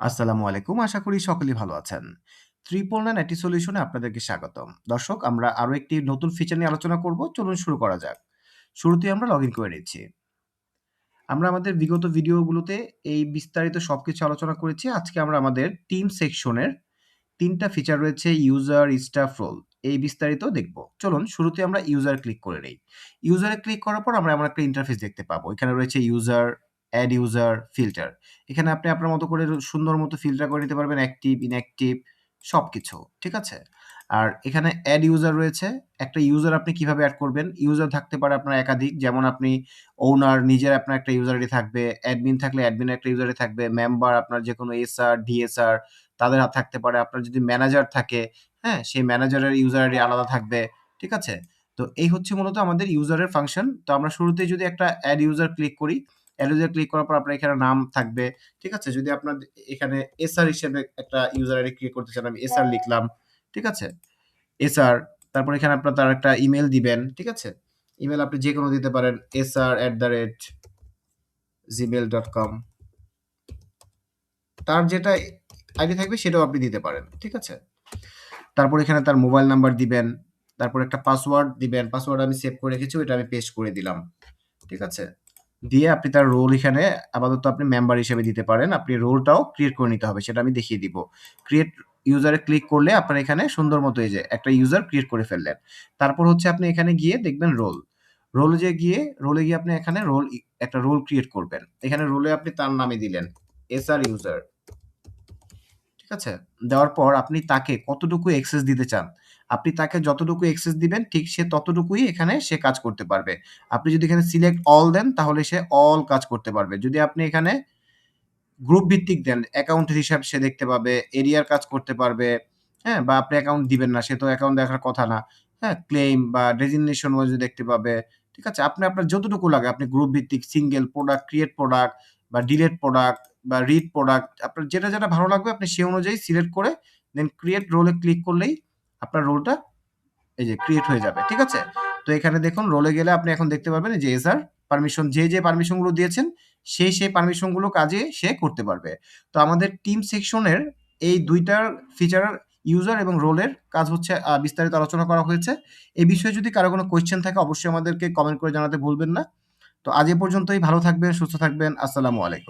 আসসালামু আলাইকুম। আশা করি সকলেই ভালো আছেন। ট্রিপল নাইন আইটি সলিউশনে আপনাদেরকে স্বাগতম। দর্শক, আমরা আরো একটি নতুন ফিচার নিয়ে আলোচনা করব। চলুন শুরু করা যাক। শুরুতেই আমরা লগইন করে নিচ্ছি। আমরা আমাদের বিগত ভিডিওগুলোতে এই বিস্তারিত সবকিছু আলোচনা করেছি। আজকে আমরা আমাদের টিম সেকশনের ৩ টা ফিচার রয়েছে ইউজার, স্টাফ, রোল। এই বিস্তারিত দেখব। চলুন শুরুতে আমরা ইউজার ক্লিক করে নেই। ইউজারে ক্লিক করার পর আমরা এমন একটা ইন্টারফেস দেখতে পাবো। এখানে রয়েছে ইউজার, এড ইউজার, ফিল্টার। এখানে আপনি আপনার মতো করে সুন্দর মতো ফিল্টার করে নিতে পারবেন অ্যাক্টিভ, ইনঅ্যাক্টিভ সবকিছু। ঠিক আছে? আর এখানে এড ইউজার রয়েছে। একটা ইউজার আপনি কিভাবে এড করবেন? ইউজার থাকতে পারে আপনার একাধিক। যেমন আপনি ওনার নিজের আপনার একটা ইউজার আইডি থাকবে, অ্যাডমিন থাকলে অ্যাডমিনের একটা ইউজার আইডি থাকবে, মেম্বার আপনার যেকোনো এসআর, ডিএসআর তাদের থাকতে পারে। আপনার যদি ম্যানেজার থাকে, হ্যাঁ? সেই ম্যানেজারের ইউজার আইডি আলাদা থাকবে। ঠিক আছে? তো এই হচ্ছে মূলত আমাদের ইউজারের ফাংশন। তো আমরা শুরুতেই যদি একটা এড ইউজার ক্লিক করি, এড ইউজার ক্লিক করার পর আপনার এখানে নাম থাকবে। ঠিক আছে? যদি আপনার এখানে এসআর হিসেবে একটা ইউজার আইডি ক্রিয়েট করতে চান, আমি এসআর লিখলাম। ঠিক আছে? এসআর তারপর এখানে আপনার তার একটা ইমেইল দিবেন। ঠিক আছে? ইমেইল আপনি যেকোনো দিতে পারেন sr@gmail.com তার যেটা আইডি থাকবে সেটাও আপনি দিতে পারেন। ঠিক আছে? তারপর এখানে তার মোবাইল নাম্বার দিবেন। তারপর একটা পাসওয়ার্ড দিবেন। পাসওয়ার্ড আমি সেভ করে রেখেছি, ওইটা আমি পেস্ট করে দিলাম। ঠিক আছে? দিয়ে আপনি তার রোল এখানে আপাতত আপনি মেম্বার হিসেবে দিতে পারেন। আপনি রোলটাও ক্রিয়েট করে নিতে হবে, সেটা আমি দেখিয়ে দিব। ক্রিয়েট ইউজারে ক্লিক করলে আপনার এখানে সুন্দর মতো এই যে একটা ইউজার ক্রিয়েট করে ফেললেন। তারপর হচ্ছে আপনি এখানে গিয়ে দেখবেন রোল। রোলে গিয়ে আপনি এখানে একটা রোল ক্রিয়েট করবেন। এখানে রোলে আপনি তার নামে দিলেন এসআর ইউজার। ঠিক আছে? দেওয়ার পর আপনি তাকে কতটুকু অ্যাক্সেস দিতে চান। আপনি তাকে যতটুকু অ্যাক্সেস দিবেন ঠিক সে ততটুকুই এখানে সে কাজ করতে পারবে। আপনি যদি এখানে সিলেক্ট অল দেন তাহলে সে অল কাজ করতে পারবে। যদি আপনি এখানে গ্রুপ ভিত্তিক দেন, অ্যাকাউন্টের হিসাব সে দেখতে পাবে, এরিয়ার কাজ করতে পারবে, হ্যাঁ? বা আপনি অ্যাকাউন্ট দিবেন না, সে তো অ্যাকাউন্ট দেখার কথা না। হ্যাঁ? ক্লেইম বা ডেজিগনেশন ওয়াইজ দেখতে পাবে। ঠিক আছে? আপনার যতটুকু লাগে আপনি গ্রুপ ভিত্তিক সিঙ্গেল প্রোডাক্ট, ক্রিয়েট প্রোডাক্ট বা ডিলিট প্রোডাক্ট বা রিড প্রোডাক্ট আপনার যেটা ভালো লাগবে আপনি সেই অনুযায়ী সিলেক্ট করে দেন ক্রিয়েট রোলে ক্লিক করলেই আপনার রোলটা এই যে ক্রিয়েট হয়ে যাবে। ঠিক আছে? তো এখানে দেখুন রোলে গেলে আপনি এখন দেখতে পারবেন যে এসআর পারমিশন যে পারমিশন গুলো দিয়েছেন সেই পারমিশন গুলো কাজে সে করতে পারবে। তো আমাদের টিম সেকশনের এই ২ টার ফিচার ইউজার এবং রোলের কাজ হচ্ছে বিস্তারিত আলোচনা করা হয়েছে। এই বিষয়ে যদি কারো কোনো কোয়েশ্চেন থাকে অবশ্যই আমাদেরকে কমেন্ট করে জানাতে ভুলবেন না। তো আজ এ পর্যন্তই। ভালো থাকবেন, সুস্থ থাকবেন। আসসালামু আলাইকুম।